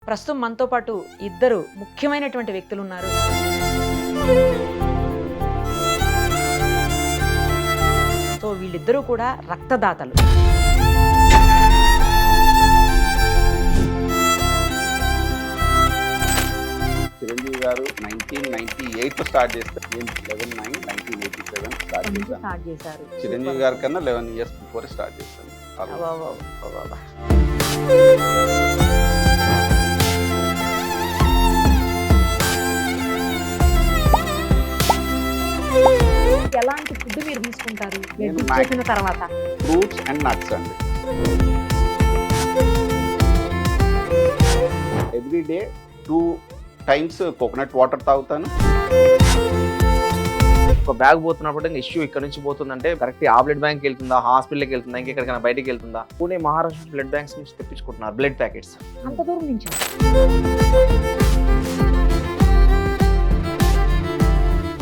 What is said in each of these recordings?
ప్రస్తుతం మనతో పాటు ఇద్దరు ముఖ్యమైనటువంటి వ్యక్తులు ఉన్నారు. సో వీళ్ళిద్దరూ కూడా రక్తదాతలు. చిరంజీవి గారు 1998 స్టార్ట్ చేస్తే నేను 11/9/1987 స్టార్ట్ చేశారు. చిరంజీవి గారి కన్నా 11 years బిఫోర్ స్టార్ట్ చేశాను. ఎలాంటి ఫుడ్ మీరు తీసుకుంటారు నేను చేసిన తర్వాత? ఫ్రూట్స్ అండ్ నట్స్ అండి. Every day 2 times coconut water తాగుతాను. ఒక బ్యాగ్ పోతున్నప్పుడు ఇష్యూ ఇక్కడ నుంచి పోతుందంటే కరెక్ట్ ఆ బ్లడ్ బ్యాంక్ వెళ్తుందా, హాస్పిటల్కి వెళ్తుందా, ఇంకెక్కడికైనా బయటికి వెళ్తుందా? పూణే మహారాష్ట్ర బ్లడ్ బ్యాంక్స్ నుంచి తెప్పించుకుంటున్నారు బ్లడ్ ప్యాకెట్స్. అంత దూరం నుంచి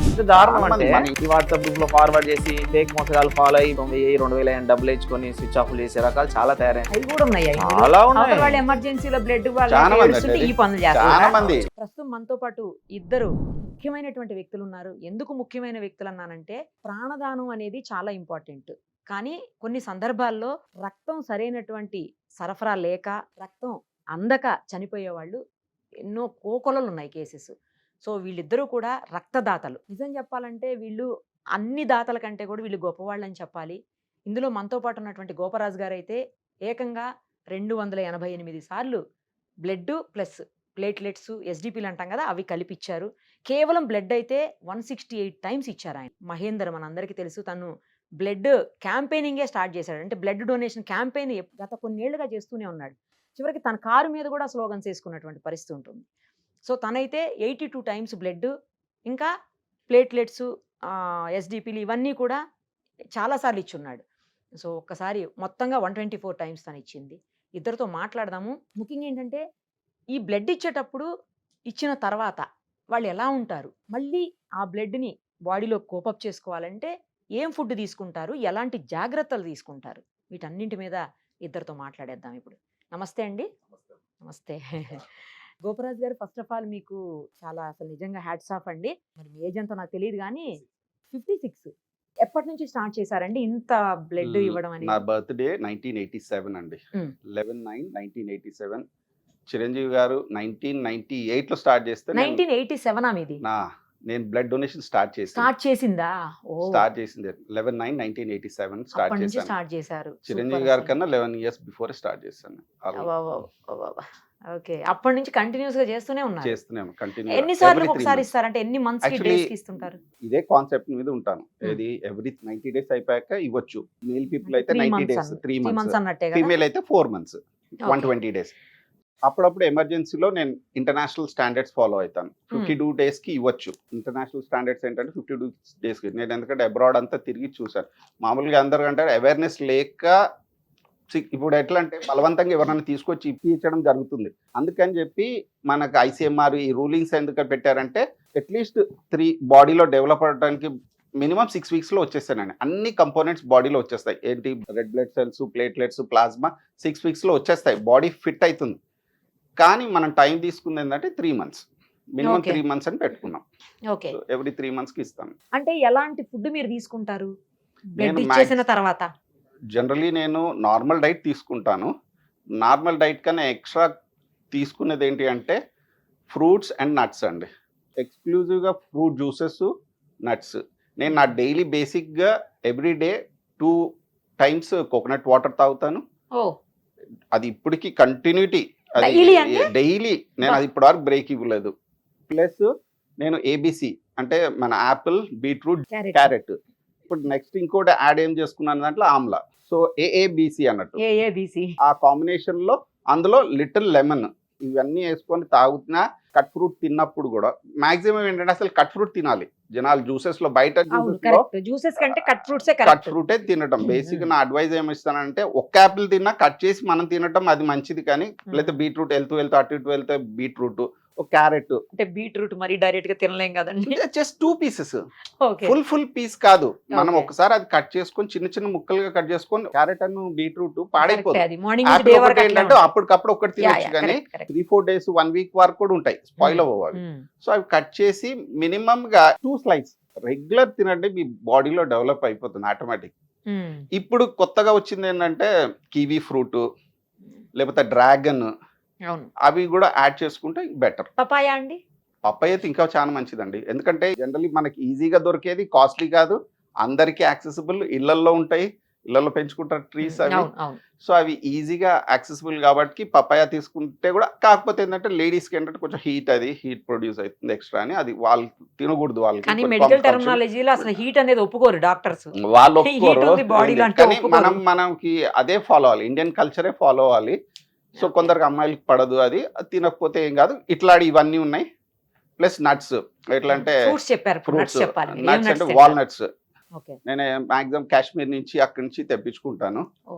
ఇంత దారుణం అంటే money. ఈ వాట్సాప్ గ్రూప్ లో ఫార్వర్డ్ చేసి ఫేక్ మోసగాలు ఫాలో అయ్యి 2000 డబ్బులు ఇచ్చుకొని స్విచ్ ఆఫ్ చేసే రకాలు చాలా తయారైన అవి కూడా ఉన్నాయి. చాలా ఉన్నాయి. వాళ్ళు ఎమర్జెన్సీలో బ్లడ్ చాలా మంది ఈ పనులు చాలా చేస్తారు. మంది ప్రస్తుతం మనతో పాటు ఇద్దరు ముఖ్యమైనటువంటి వ్యక్తులు ఉన్నారు. ఎందుకు ముఖ్యమైన వ్యక్తులు అన్నానంటే, ప్రాణదానం అనేది చాలా ఇంపార్టెంట్. కానీ కొన్ని సందర్భాల్లో రక్తం సరైనటువంటి సరఫరా లేక, రక్తం అందక చనిపోయే వాళ్ళు ఎన్నో కోకొలలు ఉన్నాయి కేసెస్. సో వీళ్ళిద్దరూ కూడా రక్తదాతలు. నిజం చెప్పాలంటే వీళ్ళు అన్ని దాతల కంటే కూడా వీళ్ళు గొప్పవాళ్ళు అని చెప్పాలి. ఇందులో మనతో పాటు ఉన్నటువంటి గోపరాజు గారు అయితే ఏకంగా 288 సార్లు బ్లడ్ ప్లస్ ప్లేట్లెట్స్, ఎస్డిపిలు అంటాం కదా, అవి కలిపిచ్చారు. కేవలం బ్లడ్ అయితే 168 times ఇచ్చారు ఆయన. మహేందర్ మనందరికీ తెలుసు, తను బ్లడ్ క్యాంపెయినింగే స్టార్ట్ చేశాడు. అంటే బ్లడ్ డొనేషన్ క్యాంపెయిన్ గత కొన్నేళ్లుగా చేస్తూనే ఉన్నాడు. చివరికి తన కారు మీద కూడా స్లోగన్స్ వేసుకున్నటువంటి పరిస్థితి ఉంటుంది. సో తనైతే 82 times బ్లడ్, ఇంకా ప్లేట్లెట్స్, ఎస్డిపిలు ఇవన్నీ కూడా చాలాసార్లు ఇచ్చున్నాడు. సో ఒక్కసారి మొత్తంగా 124 times తను ఇచ్చింది. ఇద్దరితో మాట్లాడదాము. ముఖ్యంగా ఏంటంటే, ఈ బ్లడ్ ఇచ్చేటప్పుడు ఇచ్చిన తర్వాత వాళ్ళు ఎలా ఉంటారు, మళ్ళీ ఆ బ్లడ్ని బాడీలో కోపప్ చేసుకోవాలంటే ఏం ఫుడ్ తీసుకుంటారు, ఎలాంటి జాగ్రత్తలు తీసుకుంటారు, వీటన్నింటి మీద ఇద్దరితో మాట్లాడేద్దాం ఇప్పుడు. నమస్తే అండి. నమస్తే గోపరాజు గారు, ఫస్ట్ ఆఫ్ ఆల్ మీకు చాలా అసలు నిజంగా హ్యాట్స్ ఆఫ్ అండి. మరి మీ ఏజ్ అంతా నాకు తెలియదు కానీ 56 ఎప్పటి నుంచి స్టార్ట్ చేశారండి ఇంత బ్లడ్ ఇవ్వడం నా అనేది? బర్త్డే 1987 అండి. Hmm. 11/9/1987. చిరంజీవి గారు 1998 స్టార్ట్ చేస్తే 1987 మీది నేను బ్లడ్ డొనేషన్ స్టార్ట్ స్టార్ట్ చేసిందా? ఓ, స్టార్ట్ చేసింది 11/9/1987 స్టార్ట్ అప్పటి నుంచి చేశాను. స్టార్ట్ చేశారు. చిరంజీవి గారి కన్నా 11 years బిఫోర్ స్టార్ట్ చేశాను. ఓకే, అప్పటి నుంచి కంటిన్యూస్ గా చేస్తూనే ఉన్నారు. చేస్తున్నాము కంటిన్యూ. ఎన్ని సార్లు ఒకసారి ఇస్తారంటే ఎన్ని మంత్స్ కి, Actually, డేస్ కి ఇస్తుంటారు? ఇదే కాన్సెప్ట్ మీద ఉంటాను. ఇది ఎవ్రీ 90 days అయిపోయాక ఇవ్వచ్చు. మేల్ పీపుల్ అయితే 90 days, 3 3 months. months అన్నట్టే కదా. ఫీమేల్ అయితే 4 months, 120 days. అప్పుడప్పుడు ఎమర్జెన్సీలో నేను ఇంటర్నేషనల్ స్టాండర్డ్స్ ఫాలో అవుతాను. 52 days కి ఇవ్వచ్చు. ఇంటర్నేషనల్ స్టాండర్డ్స్ ఏంటంటే 52 days కి. నేను ఎందుకంటే అబ్రాడ్ అంతా తిరిగి చూసాను. మామూలుగా అందరికంటే అవేర్నెస్ లేక ఇప్పుడు ఎట్లా అంటే బలవంతంగా ఎవరైనా తీసుకొచ్చి ఇప్పించడం జరుగుతుంది. అందుకని చెప్పి మనకు ఐసీఎంఆర్ ఈ రూలింగ్స్ ఎందుకు పెట్టారంటే, అట్లీస్ట్ 3 బాడీలో డెవలప్ అవడానికి మినిమం 6 weeks వచ్చేస్తానండి. అన్ని కంపోనెంట్స్ బాడీలో వచ్చేస్తాయి. ఏంటి, red blood cells, platelets, plasma 6 weeks వచ్చేస్తాయి. బాడీ ఫిట్ అవుతుంది. కానీ మనం టైం తీసుకుంది ఏంటంటే 3 months, మినిమం 3 months అని పెట్టుకున్నాం. ఓకే, ఎవ్రీ 3 months కి ఇస్తాను. అంటే ఎలాంటి ఫుడ్ మీరు తీసుకుంటారు బ్లడ్ నేను ఇచ్చేసిన తర్వాత? జనరలీ నేను నార్మల్ డైట్ తీసుకుంటాను. నార్మల్ డైట్ కన్నా ఎక్స్ట్రా తీసుకునేది ఏంటి అంటే ఫ్రూట్స్ అండ్ నట్స్ అండి. ఎక్స్క్లూజివ్గా ఫ్రూట్ జ్యూసెస్, నట్స్. నేను నా డైలీ బేసిక్గా every day 2 times coconut water తాగుతాను. ఓ, అది ఇప్పటికీ కంటిన్యూటీ, అది Daily అంటే? డైలీ. నేను అది ఇప్పటివరకు బ్రేక్ ఇవ్వలేదు. ప్లస్ నేను ఏబిసి అంటే మన యాపిల్, బీట్రూట్, క్యారెట్. ఇప్పుడు నెక్స్ట్ ఇంకోటి యాడ్ ఏం చేసుకున్నాను దాంట్లో ఆమ్లా. సో ఏఏబిసి అన్నట్టు ఏఏబిసి. ఆ కాంబినేషన్ లో అందులో లిటిల్ లెమన్ ఇవన్నీ వేసుకొని తాగుతున్నా. కట్ ఫ్రూట్ తిన్నప్పుడు కూడా మాక్సిమం ఏంటంటే అసలు కట్ ఫ్రూట్ తినాలి జనాలు. జ్యూసెస్ లో బయట జ్యూసెస్ కంటే కట్ ఫ్రూట్స్ కట్ ఫ్రూటే తినటం. బేసిక్ నా అడ్వైజ్ ఏమి ఇస్తానంటే, ఒక్క యాపిల్ తిన్నా కట్ చేసి మనం తినటం అది మంచిది. కానీ లేకపోతే బీట్రూట్ వెళ్తూ అటు ఇటు వెళ్తే బీట్రూట్, ఒక క్యారెట్, అంటే బీట్రూట్ మరి డైరెక్ట్ గా తినలేం కదండి. Just 2 pieces, okay. Full piece కాదు. మనం Okay. ఒకసారి అది కట్ చేసుకొని చిన్న చిన్న ముక్కలుగా కట్ చేసుకొని క్యారెట్ అను బీట్రూట్ పాడైపోతుంది. అది మార్నింగ్ యాపిల్ డే ఒకటి వరకు ఏంటంటే అప్పటికప్పుడు ఒకటి తినొచ్చు కానీ కరెక్ట్. 3-4 డేస్ 1 వీక్ వరకు కూడా ఉంటాయి, స్పాయిల్ అవ్వవు అవి. సో అవి కట్ చేసి మినిమం గా 2 స్లైస్ రెగ్యులర్ తినండి, మీ బాడీలో డెవలప్ అయిపోతుంది ఆటోమేటిక్. ఇప్పుడు కొత్తగా వచ్చింది ఏంటంటే కివీ ఫ్రూట్ లేకపోతే డ్రాగన్, అవును. అవి కూడా యాడ్ చేసుకుంటే బెటర్. పపాయ అండి. పప్పాయ అయితే ఇంకా చాలా మంచిదండి, ఎందుకంటే జనరల్లీ మనకి ఈజీగా దొరికేది, కాస్ట్లీ కాదు, అందరికీ యాక్సెసిబుల్, ఇళ్లల్లో ఉంటాయి, ఇళ్లలో పెంచుకుంటారు ట్రీస్ అవి. అవును అవును. సో అవి ఈజీగా యాక్సెసిబుల్ కాబట్టి పపాయ తీసుకుంటే కూడా, కాకపోతే ఏంటంటే లేడీస్కి ఏంటంటే కొంచెం హీట్ ప్రొడ్యూస్ అవుతుంది ఎక్స్ట్రా అని, అది వాళ్ళు తినకూడదు, వాళ్ళకి కానీ కొంచెం మెడికల్ complication. టెర్మినాలజీలో అసలు హీట్ అనేది ఒప్పుకోరు డాక్టర్స్. వాళ్ళు Heat ఒప్పుకోరు, ఉంది body లో అంటే కానీ ఒప్పుకోరు. మనకి అదే ఫాలో అవ్వాలి, ఇండియన్ కల్చరే ఫాలో అవ్వాలి. సో కొందరికి అమ్మాయిలకి పడదు, అది తినకపోతే ఏం కాదు. ఇట్లాంటి ఇవన్నీ ఉన్నాయి, ప్లస్ నట్స్. ఎట్లా అంటే ఫ్రూట్స్ చెప్పారు, ఫ్రూట్స్, నట్స్ చెప్పాలి. మీరు ఏం నట్స్ nuts అంటే చెప్పారు? వాల్నట్స్. ఓకే. నేను మాక్సిమం కాశ్మీర్ నుంచి అక్కడి నుంచి తెప్పించుకుంటాను. ఓ.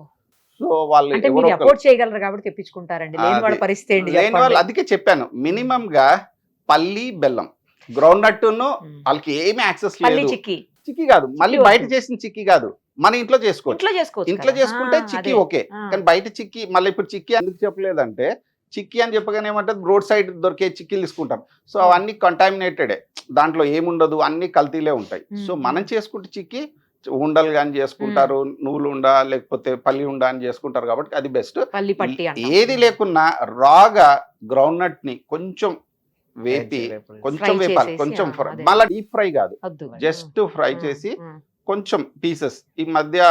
సో వాళ్ళు అంటే ఎవరో మీరు ఒకరు అఫోర్డ్ చేయగలరు కాబట్టి తెప్పించుకుంటారండి. లేని వాళ్ళ అది. పరిస్థితి ఏంటి లేని వాళ్ళు, చెప్పండి. అందుకే చెప్పాను మినిమం గా పల్లి బెల్లం, గ్రౌండ్ నట్టును, వాళ్ళకి ఏమి యాక్సెస్ పల్లి లేదు. చిక్కీ చిక్కీ కాదు, మళ్ళీ చిక్కీ బయట వద్దు. చేసిన చిక్కీ కాదు, మన ఇంట్లో చేసుకోవచ్చు. ఇంట్లో చేసుకోవచ్చు ఇంట్లో కదా. చేసుకుంటే ఆ, చిక్కీ అదే. ఓకే, ఆ. కానీ బయట చిక్కీ, మళ్ళీ ఇప్పుడు చిక్కీ ఎందుకు చెప్పలేదంటే, చిక్కీ అని చెప్పగానే ఏమంటారు, రోడ్ సైడ్ దొరికే చిక్కీలు తీసుకుంటాం. సో అవన్నీ కంటామినేటెడే, దాంట్లో ఏముండదు, అన్ని కల్తీలే ఉంటాయి. సో మనం చేసుకుంటే చిక్కీ ఉండలు కానీ చేసుకుంటారు, నువ్వులు ఉండ లేకపోతే పల్లి ఉండ అని చేసుకుంటారు, కాబట్టి అది బెస్ట్. పల్లి పట్టి అంటాం. ఏది లేకున్నా రాగా గ్రౌండ్ నట్ ని కొంచెం వేపి, కొంచెం Fry వేపాలి, చేసేసి, కొంచెం ఆ, ఫ్రై, అదే. మళ్ళీ డీప్ ఫ్రై కాదు, వద్దు. జస్ట్ ఫ్రై ఆ, చేసి ఆ. కొంచెం పీసెస్. ఈ మధ్య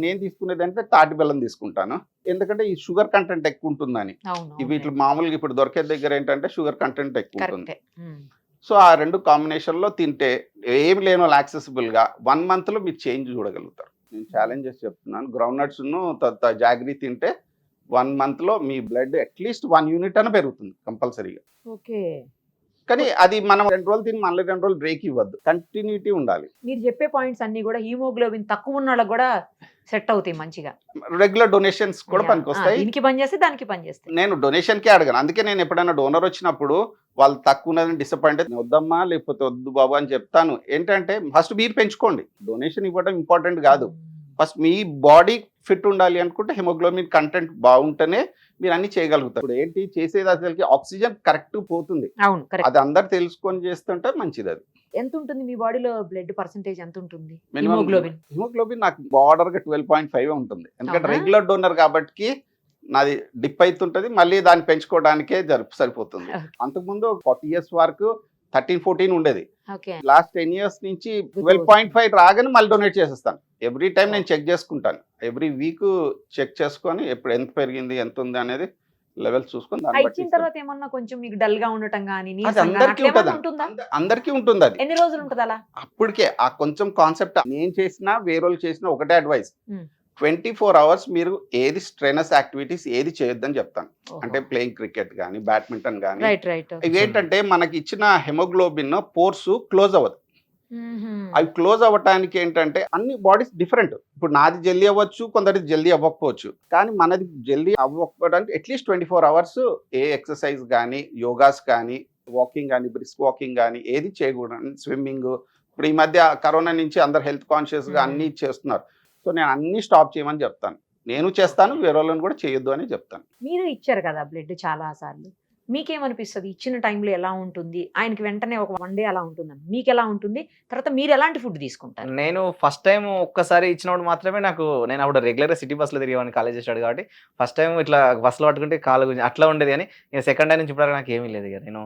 నేను తీసుకునేది అంటే తాటి బెల్లం తీసుకుంటాను, ఎందుకంటే ఈ షుగర్ కంటెంట్ ఎక్కువ ఉంటుందని. అవును, వీటిలో మామూలుగా ఇప్పుడు దొరికే దగ్గర ఏంటంటే షుగర్ కంటెంట్ ఎక్కువ ఉంటుంది. కరెక్టే. సో ఆ రెండు కాంబినేషన్ లో తింటే ఏమి లేని వాళ్ళు యాక్సెసిబుల్ గా 1 month లో మీరు చేంజ్ చూడగలుగుతారు. నేను ఛాలెంజెస్ చెప్తున్నాను, గ్రౌండ్ నట్స్ ను జాగ్రీ తింటే 1 month లో మీ బ్లడ్ అట్లీస్ట్ 1 యూనిట్ అని పెరుగుతుంది కంపల్సరీగా. ఓకే. కానీ అది మనం 2 రోజులు తిని మళ్ళీ 2 రోజులు బ్రేక్ ఇవ్వద్దు, కంటిన్యూటీ ఉండాలి. మీరు చెప్పే పాయింట్స్ అన్ని కూడా హీమోగ్లోబిన్ తక్కువ ఉన్న వాళ్ళకి కూడా సెట్ అవుతాయి మంచిగా. రెగ్యులర్ డొనేషన్స్ కూడా Yeah. పనికొస్తాయి. దీనికి పని చేస్తే దానికి పని చేస్తాయి. నేను డొనేషన్ కే అడగను, అందుకే నేను ఎప్పుడైనా డోనర్ వచ్చినప్పుడు వాళ్ళు తక్కువ ఉన్నదని డిసప్పాయింట్ అయితే వద్దమ్మా లేకపోతే వద్దు బాబు అని చెప్తాను. ఏంటంటే ఫస్ట్ మీరు పెంచుకోండి, డొనేషన్ ఇవ్వడం ఇంపార్టెంట్ కాదు. ఫస్ట్ మీ బాడీ ఫిట్ ఉండాలి అనుకుంటే హిమోగ్లోబిన్ కంటెంట్ బాగుంటేనే మీరు అన్ని చేయగలుగుతారు. ఇప్పుడు ఏంటి చేసేది, అసలుకి ఆక్సిజన్ కరెక్ట్ పోతుంది, అవును, కరెక్ట్. అది అందరు తెలుసుకొని చేస్తుంటే మంచిది. అది ఎంత ఉంటుంది మీ బాడీలో బ్లడ్ పర్సెంటేజ్ ఎంత ఉంటుంది మినిమం హిమోగ్లోబిన్? హిమోగ్లోబిన్ నాకు బార్డర్ గా 12.5 ఉంటుంది, ఎందుకంటే అవునా? రెగ్యులర్ డోనర్ కాబట్టి నాది డిప్ అవుతుంటది, మళ్ళీ దాన్ని పెంచుకోవడానికే సరిపోతుంది. అంతకుముందు 40 years వరకు 13-14 ఉండేది, ఓకే. లాస్ట్ 10 years నుంచి 12.5 రాగానే మళ్ళీ డొనేట్ చేసేస్తాను. ఎవ్రీ టైం నేను చెక్ చేసుకుంటాను, ఎవ్రీ వీక్ చెక్ చేసుకొని ఎప్పుడు ఎంత పెరిగింది ఎంత ఉంది అనేది లెవెల్స్ చూసుకొని దాన్ని బట్టి ఇచ్చిన తర్వాత ఏమన్నా కొంచెం మీకు డల్ గా ఉండటం గానీ అది నీరసంగా అందరికీ అట్లా ఏమన్నా ఉంటుంది, ఉంటుందా? అందరికీ ఉంటుంది. అది ఎన్ని రోజులు ఉంటుంది అలా? అప్పటికే ఆ కొంచెం కాన్సెప్ట్ నేను చేసినా వేరే వాళ్ళు చేసినా ఒకటే అడ్వైస్, Hmm. 24 hours మీరు ఏది స్ట్రెనస్ యాక్టివిటీస్ ఏది చేయొద్దని చెప్తాను. అంటే ప్లేయింగ్ క్రికెట్ కానీ బ్యాడ్మింటన్ కానీ, రైట్. ఇవి ఏంటంటే మనకి ఇచ్చిన హెమోగ్లోబిన్ పోర్స్ క్లోజ్ అవ్వదు. అవి క్లోజ్ అవ్వటానికి ఏంటంటే అన్ని బాడీస్ డిఫరెంట్, ఇప్పుడు నాది జల్దీ అవ్వచ్చు, కొందరికి జల్దీ అవ్వకపోవచ్చు, కానీ మనది జల్దీ అవ్వకపోవడానికి అట్లీస్ట్ 24 hours ఏ ఎక్సర్సైజ్ కానీ యోగాస్ కానీ వాకింగ్ కానీ బ్రిస్క్ వాకింగ్ కానీ ఏది చేయకూడదు. స్విమ్మింగ్, ఇప్పుడు ఈ మధ్య కరోనా నుంచి అందరు హెల్త్ కాన్షియస్ గా అన్ని చేస్తున్నారు. సో నేను అన్ని స్టాప్ చేయమని చెప్తాను, నేను చేస్తాను, వేరే వాళ్ళని కూడా చేయొద్దు అని చెప్తాను. మీరు ఇచ్చారు కదా బ్లడ్ చాలా సార్లు, మీకేమనిపిస్తుంది ఇచ్చిన టైంలో ఎలా ఉంటుంది? ఆయనకి వెంటనే ఒక 1 day అలా ఉంటుందని మీకు ఎలా ఉంటుంది? తర్వాత మీరు ఎలాంటి ఫుడ్ తీసుకుంటారు? నేను ఫస్ట్ టైం ఒక్కసారి ఇచ్చినప్పుడు మాత్రమే నేను అప్పుడు రెగ్యులర్గా సిటీ బస్సులో తిరిగేవాడిని, కాలేజ్ చేసాడు కాబట్టి ఫస్ట్ టైం ఇట్లా బస్సులో పట్టుకుంటే కాలు గురించి అట్లా ఉండేది. కానీ ఇక సెకండ్ టైం నుంచి ఇప్పుడు నాకు ఏమీ లేదు. ఇక నేను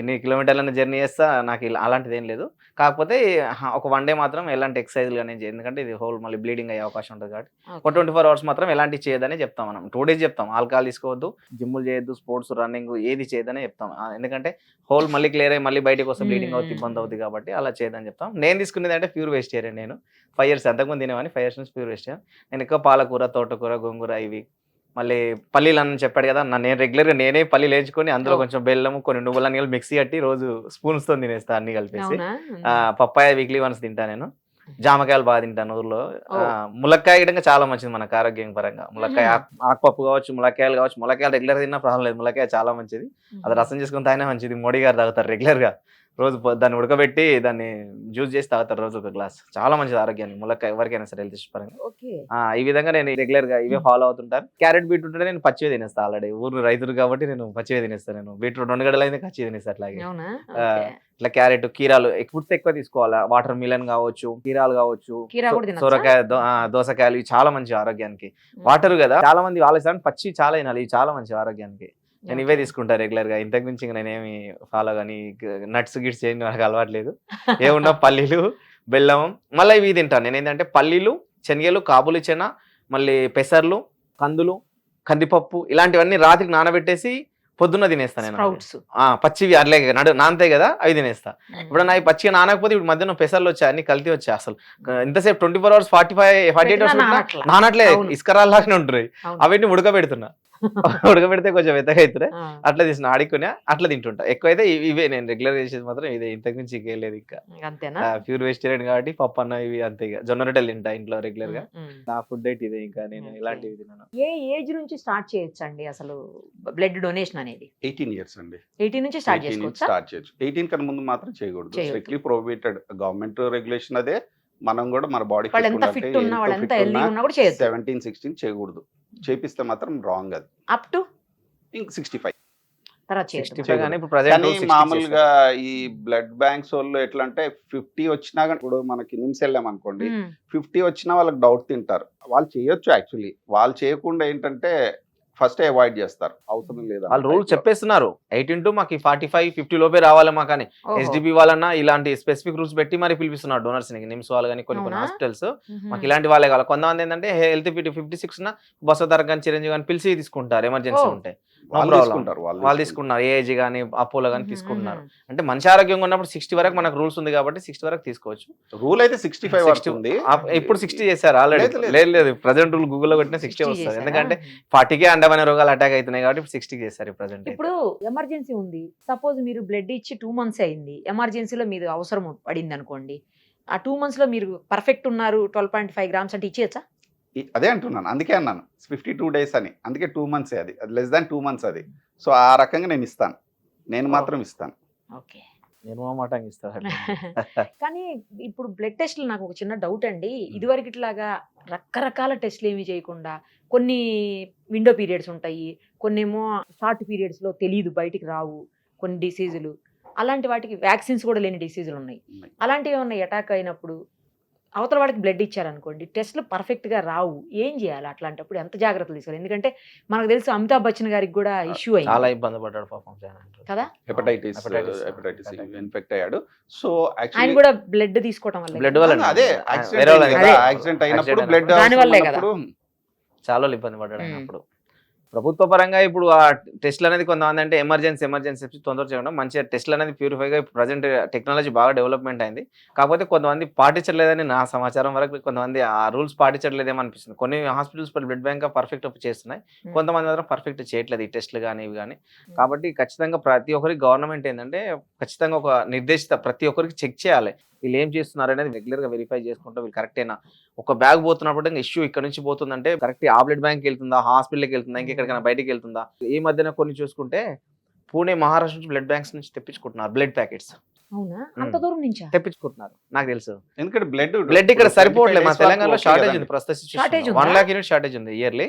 ఎన్ని కిలోమీటర్లను జర్నీ చేస్తా, నాకు ఇలా అలాంటిది ఏం లేదు. కాకపోతే ఒక 1 day మాత్రం ఎలాంటి ఎక్సర్సైజ్ కానీ ఎందుకంటే ఇది హోల్ మళ్ళీ బ్లీడింగ్ అయ్యే అవకాశం ఉంటుంది కాబట్టి ఒక 24 hours మాత్రం ఎలాంటివి చేయదని చెప్తాం. మనం 2 days చెప్తాం, ఆల్కహాల్ తీసుకోవద్దు, జిమ్ములు చేయొద్దు, స్పోర్ట్స్ రన్నింగ్ ఏది చేయదని చెప్తాం. ఎందుకంటే హోల్ మళ్ళీ క్లియర్ అయ్యి మళ్ళీ బయటకు వస్తే బ్లీడింగ్ అవుతుంది, ఇబ్బంది అవుతుంది కాబట్టి అలా చేయదని చెప్తాం. నేను తీసుకునేది అంటే ప్యూర్ వెజిటేరియన్. నేను 5 years అంతకుముందు తినేవాడిని, 5 years నుంచి ప్యూర్ వెజిటేరియన్. నేను ఎక్కువ పాలకూర, తోటకూర, గోంగూర, ఇవి మళ్ళీ పల్లీలు అని చెప్పాడు కదా, నేను రెగ్యులర్గా నేనే పల్లీలు వేయించుకొని అందులో కొంచెం బెల్లం, కొన్ని నువ్వులని మిక్సీ కట్టి రోజు స్పూన్స్ తో తినేస్తా అన్ని కలిపేసి. పప్పాయ వీక్లీ వన్స్ తింటా నేను. జామకాయలు బాగా తింటాను ఊర్లో. ఓ. ములక్కాయ గిడంగా చాలా మంచిది మనకు ఆరోగ్యం పరంగా. ములక్కాయ ఆకుపప్పు కావచ్చు, ములక్కాయలు కావచ్చు. ములక్కాయలు రెగ్యులర్ తిన్నా ప్రాబ్లం లేదు. ములక్కాయ చాలా మంచిది. అది రసం చేసుకుని తాగినా మంచిది. మోడీ గారు తాగుతారు రెగ్యులర్ గా. రోజు దాన్ని ఉడకబెట్టి దాన్ని జ్యూస్ చేసి తాగుతారు రోజు ఒక గ్లాస్. చాలా మంచిది ఆరోగ్యానికి ములక్కాయ, ఎవరికైనా సరే హెల్త్ ఇష్యూ పరంగా. ఓకే. ఈ విధంగా నేను రెగ్యులర్ గా ఇవే ఫాలో అవుతుంటాను. క్యారెట్ బీట్రూట్ అంటే నేను పచ్చివే తినేస్తాను. ఆల్రెడీ ఊరు రైతులు కాబట్టి నేను పచ్చివే తినేస్తాను. నేను బీట్రూట్ 2 గడలు అయితే పచ్చి తినేస్తాను. అట్లాగే అవునా? ఇట్లా క్యారెట్, కీరాలు ఫుడ్స్ ఎక్కువ తీసుకోవాలా. వాటర్ మిలన్ కావచ్చు, కీరాలు కావచ్చు, కీరా కూడా తినొచ్చా? సొరకాయ, దోసకాయలు ఇవి చాలా మంచి ఆరోగ్యానికి. వాటర్ కదా చాలా మంది ఆలోచన పచ్చి చాలా తినాలి. ఇవి చాలా మంచి ఆరోగ్యానికి. నేను ఇవే తీసుకుంటా రెగ్యులర్ గా. ఇంతకు మించి నేనేమి ఫాలో కానీ నట్స్ గిట్స్ చేయండి నాకు అలవాట్లేదు. ఏమున్నా పల్లీలు, బెల్లం, మళ్ళీ ఇవి తింటాను. నేను ఏంటంటే పల్లీలు, శనగలు, కాబూలి చెన, మళ్ళీ పెసర్లు, కందులు, కందిపప్పు ఇలాంటివన్నీ రాత్రికి నానబెట్టేసి పొద్దున్న తినేస్తాను నేను. స్ప్రౌట్స్. పచ్చివి అట్లే నానతాయి కదా అవి తినేస్తా. ఇప్పుడు నా పచ్చిగా నానకపోతే ఇప్పుడు మధ్యన పెసర్లు వచ్చాయి, అన్ని కల్తీ వచ్చాయి. అసలు ఇంతసేపు 24 hours 48 hours నానట్లే ఇసుకరాల్లాగానే ఉంటున్నాయి. అవన్నీ ఉడకబెడుతున్నా. ఉడకబెడితే కొంచెం మెత్తగా అవుతున్నాయి. అట్లా తీసిన ఆడుకునే అట్లా తింటుంటా. ఎక్కువైతే ఇవే నేను రెగ్యులర్ చేసేది మాత్రం ఇదే. ఇంతకు మించి ఇంకేలేదు. ఇంకా అంతేనా? ప్యూర్ వెజిటేరియన్ కాబట్టి పప్పు అన్న ఇవి అంతే. ఇక జొన్న రొట్టెలు తింటా ఇంట్లో రెగ్యులర్ గా. నా ఫుడ్ డైట్ ఇదే. ఇంకా నేను ఇలాంటివి తిన్నాను. ఏ ఏజ్ నుంచి స్టార్ట్ చేయొచ్చు అండి అసలు బ్లడ్ డొనేషన్ అనేది? 18 years అండి. 18 నుంచి స్టార్ట్ చేసుకోవచ్చా? స్టార్ట్ చేయొచ్చు. 18 కన్నా ముందు మాత్రం చేయకూడదు. Strictly prohibited. గవర్నమెంట్ రెగ్యులేషన్ అదే. మనం కూడా మన బాడీకి వాళ్ళు ఎంత ఫిట్ ఉన్నా, వాళ్ళు ఎంత హెల్దీ ఉన్నా కూడా చేయొచ్చు. 17, 16 చేయకూడదు. చేపిస్తే మాత్రం రాంగ్. అది అప్ టు ఇంక 65 తర్వాత చేయొచ్చు. 65 కానీ ఇప్పుడు present కానీ 60 మామూలుగా ఈ బ్లడ్ బ్యాంక్స్ వాళ్ళు ఎట్లా అంటే 50 వచ్చినా కానీ ఇప్పుడు మనకి నిమ్స్ వెళ్ళాం అనుకోండి, 50 వచ్చినా వాళ్ళకి డౌట్ తింటారు. వాళ్ళు చేయొచ్చు. యాక్చువల్లీ వాళ్ళు చేయకుండా ఏంటంటే ఫస్ట్ అవాయిడ్ చేస్తారు. అవసరం లేదా వాళ్ళు రూల్ చెప్పేస్తున్నారు. 18 to మాకు 45, 50 లోపే రావాలి మాకు అని. ఎస్డిబి వాళ్ళన్నా ఇలాంటి స్పెసిఫిక్ రూల్స్ పెట్టి మరి పిలిపిస్తున్నారు డోనర్స్ ని. నిమ్స్ వాళ్ళు కానీ కొన్ని హాస్పిటల్స్ మాకు ఇలాంటి వాళ్ళే కావాలి. కొంతమంది ఏంటంటే హెల్త్ 56 బసవతారక్ కానీ చిరంజీవి కానీ పిలిచి తీసుకుంటారు ఎమర్జెన్సీ ఉంటే. వాళ్ళు తీసుకుంటున్నారు. ఏజ్ కానీ అపోలో కానీ తీసుకుంటున్నారు. అంటే మనిషి ఆరోగ్యంగా ఉన్నప్పుడు 60 వరకు మనకు రూల్స్ ఉంది కాబట్టి 60 వరకు తీసుకోవచ్చు. రూల్ అయితే 65 వస్తుంది. ఇప్పుడు 60 చేశారు ఆల్రెడీ. లేదు ప్రజెంట్ రూల్ గూగుల్లో కొట్టినా 60 వస్తుంది. ఎందుకంటే 40కే అండమైన రోగాలు అటాక్ అవుతున్నాయి కాబట్టి 60 చేశారు ప్రజెంట్. ఇప్పుడు ఎమర్జెన్సీ ఉంది, సపోజ్ మీరు బ్లడ్ ఇచ్చి 2 months అయింది, ఎమర్జెన్సీలో మీరు అవసరం పడింది అనుకోండి, ఆ 2 months లో మీరు పర్ఫెక్ట్ ఉన్నారు, 12.5 grams అంటే ఇచ్చేయచ్చా? అదే అంటున్నాను. అందుకే అన్నాను 52 days అని. అందుకే 2 months అది లెస్ దాన్ 2 months అది. సో ఆ రకంగా నేను ఇస్తాను. నేను మాత్రం ఇస్తాను. ఓకే. నేను మాట ఇస్తాను. కానీ ఇప్పుడు బ్లడ్ టెస్ట్లు నాకు ఒక చిన్న డౌట్ అండి. ఇదివరకు ఇట్లాగా రకరకాల టెస్ట్లు ఏమి చేయకుండా కొన్ని విండో పీరియడ్స్ ఉంటాయి, కొన్ని ఏమో షార్ట్ పీరియడ్స్లో తెలియదు, బయటికి రావు కొన్ని డిసీజులు. అలాంటి వాటికి వ్యాక్సిన్స్ కూడా లేని డిసీజులు ఉన్నాయి. అలాంటివి ఏమన్నా అటాక్ అయినప్పుడు అవతల వాడికి బ్లడ్ ఇచ్చారనుకోండి, టెస్ట్లు పర్ఫెక్ట్గా రావు, ఏం చేయాలి? అట్లాంటప్పుడు ఎంత జాగ్రత్తలు తీసుకోవాలి? ఎందుకంటే మనకు తెలుసు అమితాబ్ బచ్చన్ గారికి కూడా ఇష్యూ అయింది, చాలా ఇబ్బంది పడ్డాడు పాపం కదా, హెపటైటిస్ ఇన్ఫెక్ట్ అయ్యాడు. సో ఆయన కూడా బ్లడ్ తీసుకోవడం వల్ల బ్లడ్ వల్ల అదే యాక్సిడెంట్ అయినప్పుడు బ్లడ్ దాని వల్లే కదా చాలా ఇబ్బంది పడ్డాడు అప్పుడు. ప్రభుత్వ పరంగా ఇప్పుడు ఆ టెస్ట్లు అనేది కొంతమంది అంటే ఎమర్జెన్సీ తొందర చేయడం మంచిగా టెస్ట్లు అనేది ప్యూరిఫైగా ఇప్పుడు ప్రజెంట్ టెక్నాలజీ బాగా డెవలప్మెంట్ అయింది. కాకపోతే కొంతమంది పాటించలేదని నా సమాచారం వరకు కొంతమంది ఆ రూల్స్ పాటించట్లేదేమో అనిపిస్తుంది. కొన్ని హాస్పిటల్స్ బ్లడ్ బ్యాంక్ పర్ఫెక్ట్ చేస్తున్నాయి, కొంతమంది మాత్రం పర్ఫెక్ట్ చేయట్లేదు ఈ టెస్ట్లు కానీ ఇవి కానీ. కాబట్టి ఖచ్చితంగా ప్రతి ఒక్కరికి గవర్నమెంట్ ఏంటంటే ఖచ్చితంగా ఒక నిర్దేశిత ప్రతి ఒక్కరికి చెక్ చేయాలి. వీళ్ళు ఏం చేస్తున్నారు అనేది రెగ్యులర్గా వెరిఫై చేసుకుంటూ వీళ్ళు కరెక్టేనా, ఒక బ్యాగ్ పోతున్నప్పుడు ఇష్యూ ఇక్కడ నుంచి పోతుందంటే కరెక్ట్ ఆ బ్లడ్ బ్యాంక్కి వెళ్తుందా, హాస్పిటల్కి వెళ్తుందా, ఇంకెక్కడికైనా బయటికి వెళ్తుందా. ఈ మధ్యన కొన్ని చూసుకుంటే పూణే, మహారాష్ట్ర నుంచి బ్లడ్ బ్యాంక్స్ నుంచి తెప్పించుకుంటున్నారు బ్లడ్ ప్యాకెట్స్. అవునా? అంత దూరం నుంచి తెప్పించుకుంటున్నారు నాకు తెలుసు. ఎందుకంటే బ్లడ్ ఇక్కడ సరిపోవట్లేదు. మన తెలంగాణలో షార్టేజ్ ఉంది ప్రస్తుతం. Shortage ఉందా? 1 lakh యూనిట్ షార్టేజ్ ఉంది ఇయర్లీ.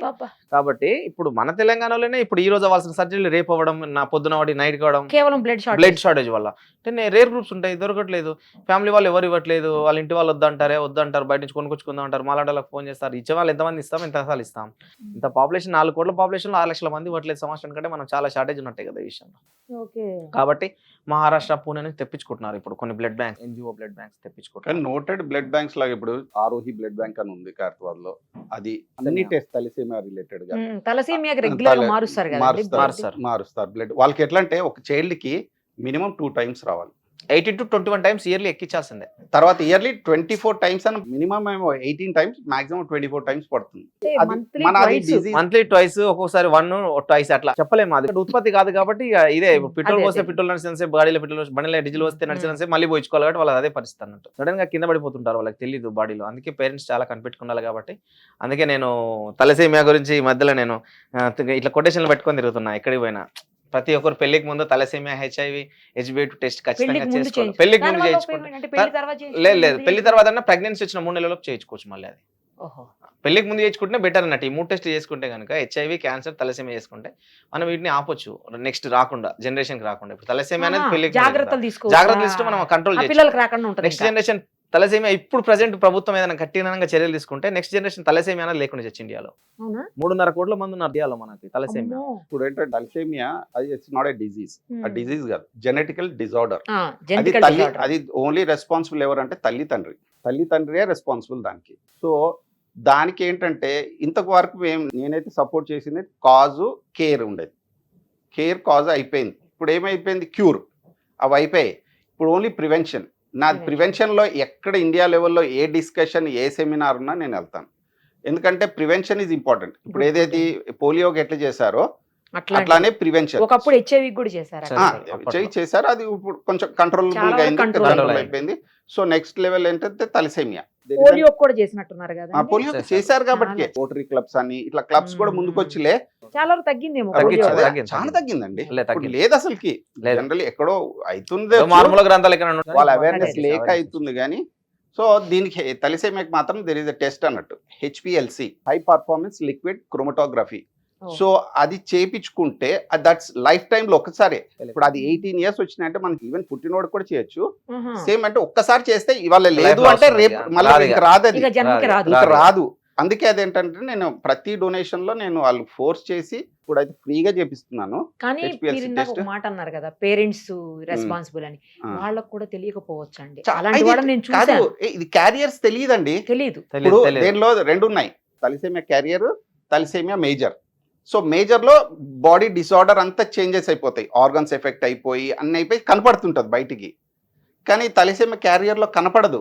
కాబట్టి ఇప్పుడు మన తెలంగాణలోనే ఇప్పుడు ఈ రోజు అవ్వాల్సిన సర్జరీలు రేపు అవ్వడం, నా పొద్దున వాడి నైట్ కావడం కేవలం బ్లడ్ షార్టేజ్ వల్ల. అంటే రేర్ గ్రూప్స్ ఉంటాయి, దొరకట్లేదు. ఫ్యామిలీ వాళ్ళు ఎవరు ఇవ్వట్లేదు, వాళ్ళ ఇంటి వాళ్ళు వద్దంటారు, బయట నుంచి కొనుక్కొచ్చుకుందాం అంటారు. మళ్ళీ వాళ్ళకి ఫోన్ చేస్తారు, ఇచ్చే వాళ్ళు ఎంతమంది ఇస్తాం, ఎంతసార్లు ఇస్తాం. ఇంత పాపులేషన్ 4 కోట్ల పాపులేషన్ 6 లక్షల మంది ఇవ్వట్లేదు సంవత్సరం కంటే మనం చాలా షార్టేజ్ ఉన్నట్టే కదా ఈ విషయంలో. కాబట్టి మహారాష్ట్ర, పూణే నుంచి తెప్పించుకుంటున్నారు ఇప్పుడు కొన్ని blood banks, NGO blood banks తెప్పించుకుంటారు. నోటెడ్ బ్లడ్ బ్యాంక్స్ లాగా ఇప్పుడు ఆరోహి బ్లడ్ బ్యాంక్ అని ఉంది కార్వార్ లో. అది అన్ని టెస్ట్ తలసేమియా రిలేటెడ్ గా తలసేమియాకి రెగ్యులర్ గా మారుస్తారు బ్లడ్. వాళ్ళకి ఎట్లా అంటే ఒక చైల్డ్ కి మినిమం 2 times రావాలి. 18 to 21 టైమ్స్ ఇయర్లీ ఎక్కించాల్సిందే. తర్వాత ఇయర్లీ 24 టైమ్స్ అని మినిమం ఏమో 18 టైమ్స్ మాక్సిమం 24 టైమ్స్ పడుతుంది. అది monthly మన అది twice. disease. మంత్లీ ట్వైస్, ఒక్కొక్కసారి 1 or twice అట్లా చెప్పలేము. అది ఉత్పత్తి కాదు కాబట్టి ఇక ఇదే పెట్రోల్ అదే, పోస్తే అదే. పెట్రోల్ నడిచినంత బాడీలో పెట్రోల్, బండిలో డీజిల్ వస్తే నడిచినంత మళ్ళీ పోయించుకోవాలి కాబట్టి వాళ్ళది అదే పరిస్థితి అన్నట్టు. సడన్ గా కింద పడిపోతుంటారు, వాళ్ళకి తెలియదు బాడీలో. అందుకే పేరెంట్స్ చాలా కనిపెట్టుకున్నారు కాబట్టి. అందుకే నేను తలసేమియా గురించి ఈ మధ్యలో నేను ఇట్లా కొటేషన్లు పెట్టుకొని తిరుగుతున్నా ఎక్కడికి పోయినా. ప్రతి ఒక్కరు పెళ్లికి ముందు తలసేమియా, HIV, HbA2 టెస్ట్ ఖచ్చితంగా చేసుకోవాలి. పెళ్లికి ముందు చేయించుకుంటే లేదు పెళ్లి తర్వాత ప్రెగ్నెన్సీ వచ్చిన 3 నెలలకు చేయించుకోవచ్చు మళ్ళీ. అది పెళ్లికి ముందు చేయించుకుంటే బెటర్ అన్నట్టు. ఈ 3 టెస్ట్ చేసుకుంటే కనుక HIV, క్యాన్సర్, తలసేమియా చేసుకుంటే మనం వీటిని ఆపొచ్చు, నెక్స్ట్ రాకుండా, జనరేషన్ రాకుండా. ఇప్పుడు తలసేమియా అనేది పెళ్లికి జాగ్రత్తలు జాగ్రత్తలు మనం కంట్రోల్ పిల్లలకు రాకుండా ఉంటుంది. నెక్స్ట్ జనరేషన్ తలసేమియా ఇప్పుడు ప్రెసెంట్ ప్రభుత్వం ఏదైనా కఠినంగా చర్యలు తీసుకుంటే నెక్స్ట్ జనరేషన్ తలసేమియా అనేది లేకుండా చేసి ఇండియాలో 3.5 కోట్ల మంది ఉన్నారు ఇండియాలో మనకి తలసేమియా. ఇప్పుడు ఏంటంటే తలసేమియా అది ఇట్స్ నాట్ ఏ డిజీజ్. ఆ డిజీజ్ కాదు, జెనెటికల్ డిజార్డర్. అది జెనెటికల్ తల్లి, అది ఓన్లీ రెస్పాన్సిబుల్ ఎవరంటే తల్లిదండ్రియే రెస్పాన్సిబుల్ దానికి. సో దానికి ఏంటంటే ఇంతవరకు నేనైతే సపోర్ట్ చేసింది కాజు కేర్ ఉండేది. కేర్ కాజ్ అయిపోయింది, ఇప్పుడు ఏమైపోయింది క్యూర్, అవి అయిపోయాయి. ఇప్పుడు ఓన్లీ ప్రివెన్షన్. నా ప్రివెన్షన్లో ఎక్కడ ఇండియా లెవెల్లో ఏ డిస్కషన్, ఏ సెమినార్ ఉన్నా నేను వెళ్తాను. ఎందుకంటే ప్రివెన్షన్ ఈజ్ ఇంపార్టెంట్. ఇప్పుడు ఏదైతే పోలియోకి ఎట్లా చేశారో అట్లానే ప్రివెన్షన్. ఒకప్పుడు HIV కూడా చేశారు. చేశారు, అది ఇప్పుడు కొంచెం కంట్రోలబుల్ గా అయింది, కంట్రోల్ అయిపోయింది. సో నెక్స్ట్ లెవెల్ ఏంటంటే తలసేమియా. పోలియో కూడా చేసినట్టున్నారు కదా. పోలియో చేశారు కాబట్టి రోటరీ క్లబ్స్ అని ఇట్లా క్లబ్స్ కూడా ముందుకొచ్చిలే చాలా వరకు తగ్గిందేమో. చాలా తగ్గిందండి. లేదు అసలుకి జనరల్ ఎక్కడో అవుతుంది, మారుమూల గ్రంథాలు వాళ్ళ అవేర్నెస్ లేక అవుతుంది కానీ. సో దీనికి తలసేమియాకి మాత్రం దెర్ ఇస్ అ టెస్ట్ అన్నట్టు, HPLC, high performance liquid chromatography. So అది చేపించుకుంటే దట్స్ లైఫ్ టైమ్ లో ఒక్కసారి. ఇప్పుడు అది 18 years వచ్చినాయంటే మనకి ఈవెన్ పుట్టినోడు కూడా చేయొచ్చు. సేమ్ అంటే ఒక్కసారి చేస్తే ఇవాళ లేదు అంటే రేపు మళ్ళీ రాదు, అది ఇంకా రాదు. అందుకే అదేంటంటే నేను ప్రతి డొనేషన్ లో నేను వాళ్ళు ఫోర్స్ చేసి ఇప్పుడైతే ఫ్రీగా చేపిస్తున్నాను. కానీ మీరు ఇందాక ఒక మాట అన్నారు కదా, పేరెంట్స్ రెస్పాన్సిబుల్ అని. వాళ్ళకు కూడా తెలియకపోవచ్చు అండి. అలాంటి వాళ్ళని నేను చూసాను. ఇది క్యారియర్స్ తెలియదండి, తెలియదు. ఇప్పుడు దేనిలో 2 ఉన్నాయి, thalassemia carrier, thalassemia major. So major లో బాడీ డిసార్డర్ అంతా చేంజెస్ అయిపోతాయి, ఆర్గన్స్ ఎఫెక్ట్ అయిపోయి అన్ని అయిపోయి కనపడుతుంటది బయటికి. కానీ తలసేమియా క్యారియర్ లో కనపడదు,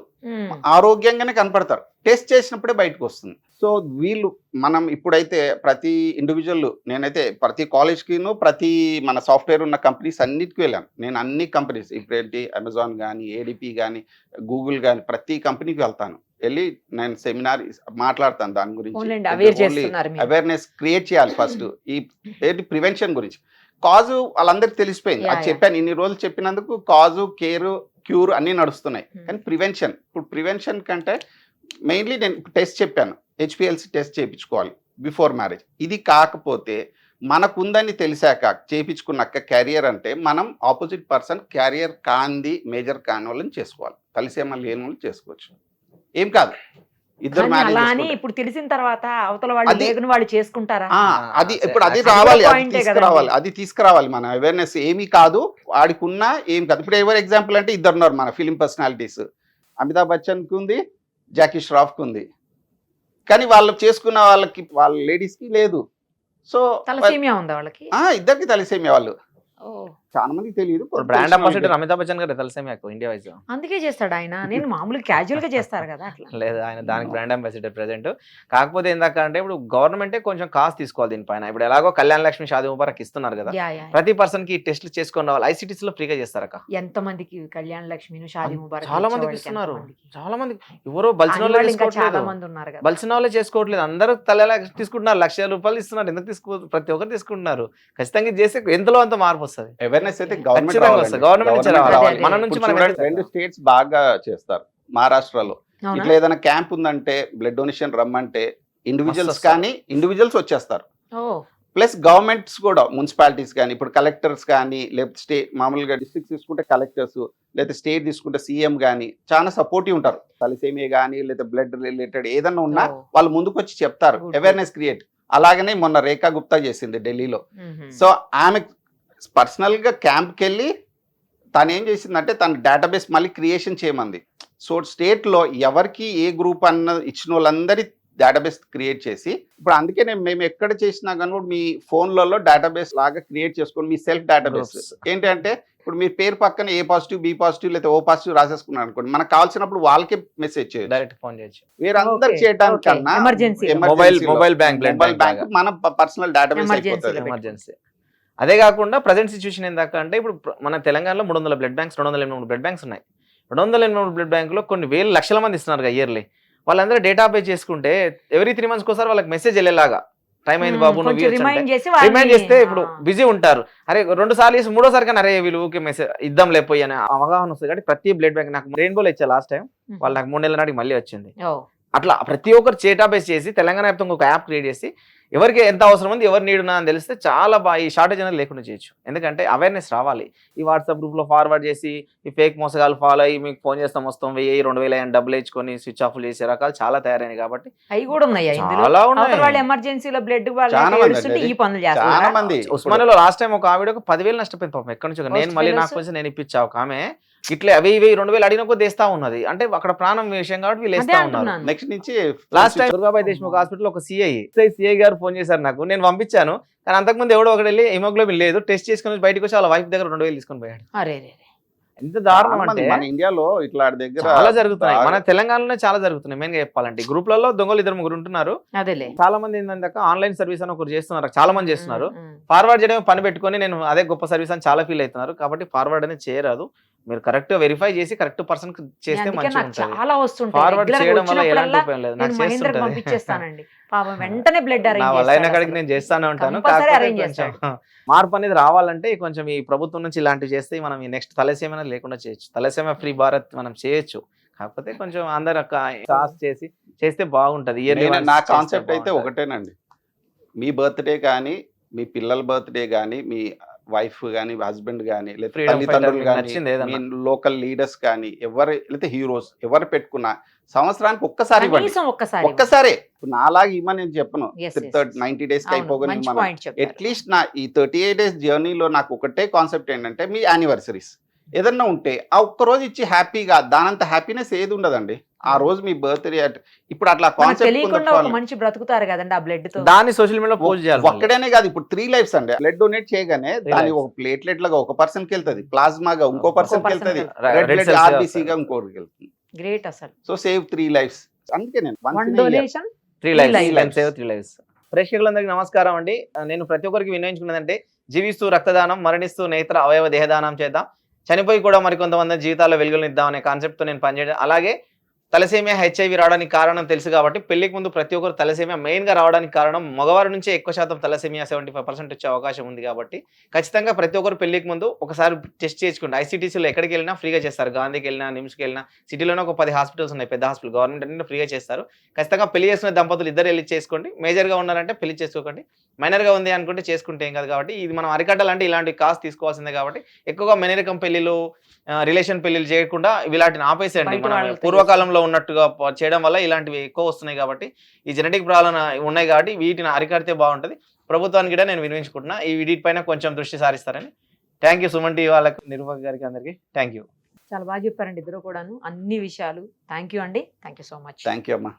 ఆరోగ్యంగానే కనపడతారు. టెస్ట్ చేసినప్పుడే బయటకు వస్తుంది. సో వీళ్ళు మనం ఇప్పుడైతే ప్రతి ఇండివిజువల్, నేనైతే ప్రతి కాలేజ్కిను ప్రతి మన సాఫ్ట్వేర్ ఉన్న కంపెనీస్ అన్నిటికీ వెళ్ళాను. నేను అన్ని కంపెనీస్ ఇప్పుడు అమెజాన్ కానీ, ADP కానీ, గూగుల్ కానీ ప్రతి కంపెనీకి వెళ్తాను. వెళ్ళి నేను సెమినార్ మాట్లాడతాను దాని గురించి. అవేర్నెస్ క్రియేట్ చేయాలి ఫస్ట్ ఈ ఏంటి ప్రివెన్షన్ గురించి. కాజు వాళ్ళందరికీ తెలిసిపోయింది, అది చెప్పాను ఇన్ని రోజులు చెప్పినందుకు. కాజు, కేర్, క్యూర్ అన్నీ నడుస్తున్నాయి. కానీ ప్రివెన్షన్, ఇప్పుడు ప్రివెన్షన్ కంటే మెయిన్లీ నేను టెస్ట్ చెప్పాను, HPLC టెస్ట్ చేయించుకోవాలి బిఫోర్ మ్యారేజ్. ఇది కాకపోతే మనకుందని తెలిసాక చేయించుకున్నాక క్యారియర్ అంటే మనం ఆపోజిట్ పర్సన్ క్యారియర్ కాంది, మేజర్ కాని వాళ్ళని చేసుకోవాలి. తలసేమియా లేని వాళ్ళు చేసుకోవచ్చు, ఏం కాదు. ఇద్దరు ఇప్పుడు తెలిసిన తర్వాత అవతల వాళ్ళు లేకుని వాళ్ళు చేసుకుంటారా? అది ఇప్పుడు అది రావాలి, అది తీసుకురావాలి. మన అవేర్నెస్ ఏమీ కాదు, వాడికున్నా ఏం కాదు. ఇప్పుడు ఎవరు ఎగ్జాంపుల్ అంటే ఇద్దరు ఉన్నారు మన ఫిలిం పర్సనాలిటీస్, అమితాబ్ బచ్చన్ కు ఉంది, జాకీ ష్రాఫ్ కు ఉంది. కానీ వాళ్ళు చేసుకున్న వాళ్ళకి, వాళ్ళ లేడీస్ కి లేదు. సో తలసేమియా ఉందా వాళ్ళకి? ఇద్దరికి తలసేమియా. వాళ్ళు చాలా మందికి తెలియదు. బ్రాండ్ అంబాసిడర్ అమితాబ్ బచ్చన్ గారు తలసేమియాకు ఇండియా వైజ్. అందుకే చేస్తాడు ఆయన. నేను మామూలుగా క్యాజువల్ గా చేస్తారు కదా అట్లా. లేదు, ఆయన దానికి బ్రాండ్ అంబాసిడర్ ప్రెసెంట్. కాకపోతే ఏందాక అంటే ఇప్పుడు గవర్నమెంటే కొంచెం కాస్ట్ తీసుకోవాలి దీనిపైన. ఇప్పుడు ఎలాగో కళ్యాణ లక్ష్మి, షాదీ ముబారక్ ఇస్తున్నారు కదా, ప్రతి పర్సన్ కి టెస్ట్లు చేసుకున్న వాళ్ళు ICTs లో ఫ్రీగా చేస్తారక్క. ఎంత మందికి కళ్యాణ లక్ష్మి, షాదీ ముబారక్ చాలా మందికి ఇస్తున్నారు. చాలా మంది ఎవరో బలిసిన వాళ్ళే చేసుకోవట్లేదు, అందరూ తల తీసుకుంటున్నారు, ₹1,00,000 ఇస్తున్నారు. ఎందుకు ప్రతి ఒక్కరు తీసుకుంటున్నారు. ఖచ్చితంగా చేస్తే ఎంతలో అంత మార్పు వస్తుంది. అవేర్నెస్ అయితే గవర్నమెంట్ మన నుంచి 2 స్టేట్స్ బాగా చేస్తారు. మహారాష్ట్రలో ఇట్లా ఏదైనా క్యాంప్ ఉందంటే, బ్లడ్ డొనేషన్ రమ్మంటే ఇండివిజువల్స్ వచ్చేస్తారు. ప్లస్ గవర్నమెంట్స్ కూడా, మున్సిపాలిటీస్ కానీ, ఇప్పుడు కలెక్టర్స్ కానీ, లేకపోతే స్టేట్ మామూలుగా డిస్ట్రిక్ట్ తీసుకుంటే కలెక్టర్స్, లేదా స్టేట్ తీసుకుంటే CM కానీ చాలా సపోర్టివ్ ఉంటారు. తలసేమియా కానీ లేదా బ్లడ్ రిలేటెడ్ ఏదన్నా ఉన్నా వాళ్ళు ముందుకు వచ్చి చెప్తారు, అవేర్నెస్ క్రియేట్. అలాగనే మొన్న రేఖా గుప్తా చేసింది ఢిల్లీలో. సో ఆమె పర్సనల్ గా క్యాంప్కి వెళ్ళి తను ఏం చేసిందంటే తన డేటాబేస్ మళ్ళీ క్రియేషన్ చేయమంది. సో స్టేట్ లో ఎవరికి ఏ గ్రూప్ అన్న ఇచ్చిన వాళ్ళందరి డేటాబేస్ క్రియేట్ చేసి, ఇప్పుడు అందుకే మేము ఎక్కడ చేసినా కానీ కూడా మీ ఫోన్లలో డేటాబేస్ లాగా క్రియేట్ చేసుకొని మీ సెల్ఫ్ డేటాబేస్ Groups. ఏంటంటే ఇప్పుడు మీ పేరు పక్కన ఏ పాజిటివ్, బి పాజిటివ్ లేదా ఓ పాజిటివ్ రాసేసుకున్నారు అనుకోండి, మనకు కావాల్సినప్పుడు వాళ్ళకే మెసేజ్ చేయొచ్చు. డైరెక్ట్ ఫోన్ చేయొచ్చు. వేరందరు Okay, చేయడానికి okay. కన్నా Emergency లో. Mobile bank, blood mobile bank bank మన పర్సనల్ డేటాబేస్ Emergency అయిపోతుంది. లో. ఎమర్జెన్సీ. అదే కాకుండా ప్రజెంట్ సిచ్యువేషన్ ఏందాక అంటే ఇప్పుడు మన తెలంగాణలో 300 బ్లడ్ బ్యాంక్స్, 283 బ్లడ్ బ్యాంక్స్ ఉన్నాయి. 283 బ్లడ్ బ్యాంకులో కొన్ని వేల లక్షల మంది ఇస్తున్నారు ఇయర్లీ. వాళ్ళందరూ డేటాబేస్ చేసుకుంటే ఎవ్రీ 3 months ఒకసారి వాళ్ళకి మెసేజ్ వెళ్ళేలాగా, టైం అయింది బాబు నువ్వు కొంచెం రిమైండ్ చేసి రిమైండ్ చేస్తే ఇప్పుడు బిజీ ఉంటారు. అరే 2 సార్లు చేసి 3వ సారి కానీ అరే వీళ్ళు ఊకే మెసేజ్ ఇద్దాం లేకపోయి అని అవగాహన వస్తుంది. కాబట్టి ప్రతి బ్లడ్ బ్యాంక్ నాకు రెయిన్బోలో ఇచ్చా లాస్ట్ టైం, వాళ్ళు నాకు 3 నెలల నాటికి మళ్ళీ వచ్చింది. అట్లా ప్రతి ఒక్కరు డేటాబేస్ చేసి తెలంగాణ వ్యాప్తంగా ఒక యాప్ క్రియేట్ చేసి ఎవరికి ఎంత అవసరం ఉంది, ఎవరు నీడున్నా అని తెలిస్తే చాలా బాగా ఈ షార్టేజ్ అనేది లేకుండా చేయొచ్చు. ఎందుకంటే అవేర్నెస్ రావాలి. ఈ వాట్సాప్ గ్రూప్లో ఫార్వర్డ్ చేసి ఈ ఫేక్ మోసగాలు ఫాలో అయ్యి మీకు ఫోన్ చేస్తాం వస్తాం 1000, 2000 అని డబ్బులు ఇచ్చుకొని స్విచ్ ఆఫ్ చేసే రకాలు చాలా తయారైనాయి. కాబట్టి అవి కూడా ఉన్నాయా ఇందులో? చాలా ఉన్నాయి. వాళ్ళు ఎమర్జెన్సీలో బ్లడ్ చాలా మంది ఏడుస్తుంటే ఈ పనులు చాలా చేస్తారు. మంది ఉస్మానియాలో లాస్ట్ టైం ఒక ఆవిడ 10,000 నష్టపోయింది పాపం. ఎక్కడి నుంచి నేను మళ్ళీ నాకు కొంచెం నేను ఇప్పించా ఒక ఆమె ఇట్లా 1000, 2000 అడిగిన కొద్ది వేస్తా ఉన్నది. అంటే అక్కడ ప్రాణం విషయం కాబట్టి వీళ్ళు వేస్తా ఉన్నారు. నెక్స్ట్ నుంచి last time Durgabai Deshmukh hospital ఒక సిఐ గారు ఫోన్ చేశారు నాకు, నేను పంపించాను. కానీ అంతకుముందు ఎవడో ఒకటి వెళ్ళి హిమోగ్లోబిన్ లేదు టెస్ట్ చేసుకుని బయటకు వచ్చి వాళ్ళ వైఫ్ దగ్గర 2000 తీసుకొని పోయాడు. అరే ఎంత దారుణం అంటే మన ఇండియాలో ఇట్లా దగ్గర చాలా జరుగుతున్నాయి. మన తెలంగాణలోనే చాలా జరుగుతున్నాయి. మెయిన్ గా చెప్పాలంటే గ్రూప్లలో దొంగలు 2-3 ఉంటున్నారు. అదేలే. చాలా మంది ఏంటంటే ఆన్లైన్ సర్వీస్ అని ఒకరు చేస్తున్నారు, చాలా మంది చేస్తున్నారు. ఫార్వర్డ్ చేయడం పని పెట్టుకొని నేను అదే గొప్ప సర్వీస్ అని చాలా ఫీల్ అవుతున్నారు. కాబట్టి ఫార్వర్డ్ అనేది చేయరాదు. మీరు కరెక్ట్ వెరిఫై చేసి కరెక్ట్ పర్సన్ చేస్తే మంచిగా ఉంటుంది. చాలా వస్తుంటాయి. ఫార్వర్డ్ చేయడం వల్ల ఎలాంటి ఉపయోగం లేదు. నాకు చేస్తుంటది పంపించేస్తానండి పాపం, వెంటనే బ్లడ్ నా వల్ల అయిన కాడికి నేను చేస్తానే ఉంటాను. Compulsory కాకపోతే arrange కొంచెం మార్పు అనేది రావాలంటే కొంచెం ఈ ప్రభుత్వం నుంచి ఇలాంటివి చేస్తే మనం ఈ నెక్స్ట్ తలసేమ లేకుండా చేయొచ్చు. తలసేమ ఫ్రీ భారత్ మనం చేయొచ్చు. కాకపోతే కొంచెం అందరు కాస్ట్ చేస్తే బాగుంటది. నా కాన్సెప్ట్ అయితే ఒకటేనండి, మీ బర్త్డే కానీ, మీ పిల్లల బర్త్డే కానీ, మీ వైఫ్ కానీ, హస్బెండ్ కానీ, లేదా తల్లిదండ్రులు కానీ, మీ లోకల్ లీడర్స్ కానీ, ఎవరు లేదా హీరోస్ ఎవరు పెట్టుకున్నా సంవత్సరానికి ఒక్కసారి ఇవ్వండి. ఒక్కసారే నాలాగా ఇవ్వమని నేను చెప్పను. 90 days కి అయిపోగానే అట్లీస్ట్ నా ఈ 38 days జర్నీలో నాకు ఒకటే కాన్సెప్ట్ ఏంటంటే, మీ యానివర్సరీస్ ఏదన్నా ఉంటే ఆ ఒక్క రోజు ఇచ్చి హ్యాపీగా, దానంత హ్యాపీనెస్ ఏది ఉండదండి. ఆ రోజు మీ బర్త్డే ఇప్పుడు అట్లా కాన్సెప్ట్ మంచి బ్రతుకుతారు కదండి ఆ బ్లడ్ తో. దాన్ని సోషల్ మీడియాలో పోస్ట్ చేయాలి. ఒక్కడనే కాదు, ఇప్పుడు 3 lives అండి. బ్లడ్ డొనేట్ చేయగానే దాని ఒక ప్లేట్లెట్ లాగా ఒక పర్సన్ కి వెళ్తుంది, ప్లాస్మాగా ఇంకో పర్సన్ కి వెళ్తుంది, రెడ్ బ్లడ్ ఆర్బీసీగా ఇంకోటికి వెళ్తుంది. గ్రేట్ అసలు. So save 3 lives. అందుకే నేను 3 lives. ప్రేక్షకులందరికీ నమస్కారం అండి. నేను ప్రతి ఒక్కరికి వినియోగించుకున్నదంటే, జీవిస్తూ రక్తదానం, మరణిస్తూ నేత్ర అవయవ దేహదానం చేద్దాం, చనిపోయి కూడా మరికొంతమంది జీవితాల్లో వెలుగునిద్దాం అనే కాన్సెప్ట్తో నేను పనిచేయడం. అలాగే తలసేమియా హెచ్ఐవి రావడానికి కారణం తెలుసు కాబట్టి పెళ్లికి ముందు ప్రతి ఒక్కరు తలసేమియా మెయిన్గా రావడానికి కారణం మగవారి నుంచే ఎక్కువ శాతం తలసేమియా 75% వచ్చే అవకాశం ఉంది. కాబట్టి ఖచ్చితంగా ప్రతి ఒక్కరు పెళ్లికి ముందు ఒకసారి టెస్ట్ చేసుకుంటే ఐసీటీసీలో ఎక్కడికి వెళ్ళినా ఫ్రీగా చేస్తారు. గాంధీకి వెళ్ళినా, నిమ్స్కి వెళ్ళినా, సిటీలోనే ఒక 10 హాస్పిటల్స్ ఉన్నాయి, పెద్ద హాస్పిటల్, గవర్నమెంట్ అన్ని ఫ్రీగా చేస్తారు. ఖచ్చితంగా పెళ్లి చేసుకునే దంపతులు ఇద్దరు వెళ్ళి చేసుకోండి. మేజర్గా ఉన్నారంటే పెళ్లి చేసుకోకండి, మైనర్గా ఉంది అనుకుంటే చేసుకుంటే ఏం కాదు. కాబట్టి ఇది మనం అరికట్టాలంటే ఇలాంటి కాస్ట్ తీసుకోవాల్సిందే. కాబట్టి ఎక్కువగా మెనరికం పెళ్లిలు, రిలేషన్ పెళ్లిలు చేయకుండా ఇలాంటిని ఆపేసేయండి. మనం పూర్వకాలంలో ఉన్నట్టుగా చేయడం వల్ల ఇలాంటివి ఎక్కువ వస్తున్నాయి. కాబట్టి ఈ జెనెటిక్ ప్రాబ్లం ఉన్నాయి కాబట్టి వీటిని అరికడితే బాగుంటుంది. ప్రభుత్వానికి కూడా నేను వినియోగించుకుంటున్నా ఈ వీటిపైన కొంచెం దృష్టి సారిస్తారని. థ్యాంక్ యూ సుమన్ టీవీ వాళ్ళకి, నిర్వాహక్ గారికి, అందరికీ థ్యాంక్ యూ. చాలా బాగా చెప్పారండి ఇద్దరు కూడాను, అన్ని విషయాలు. థ్యాంక్ యూ అండి. Thank you so much. Thank you అమ్మా.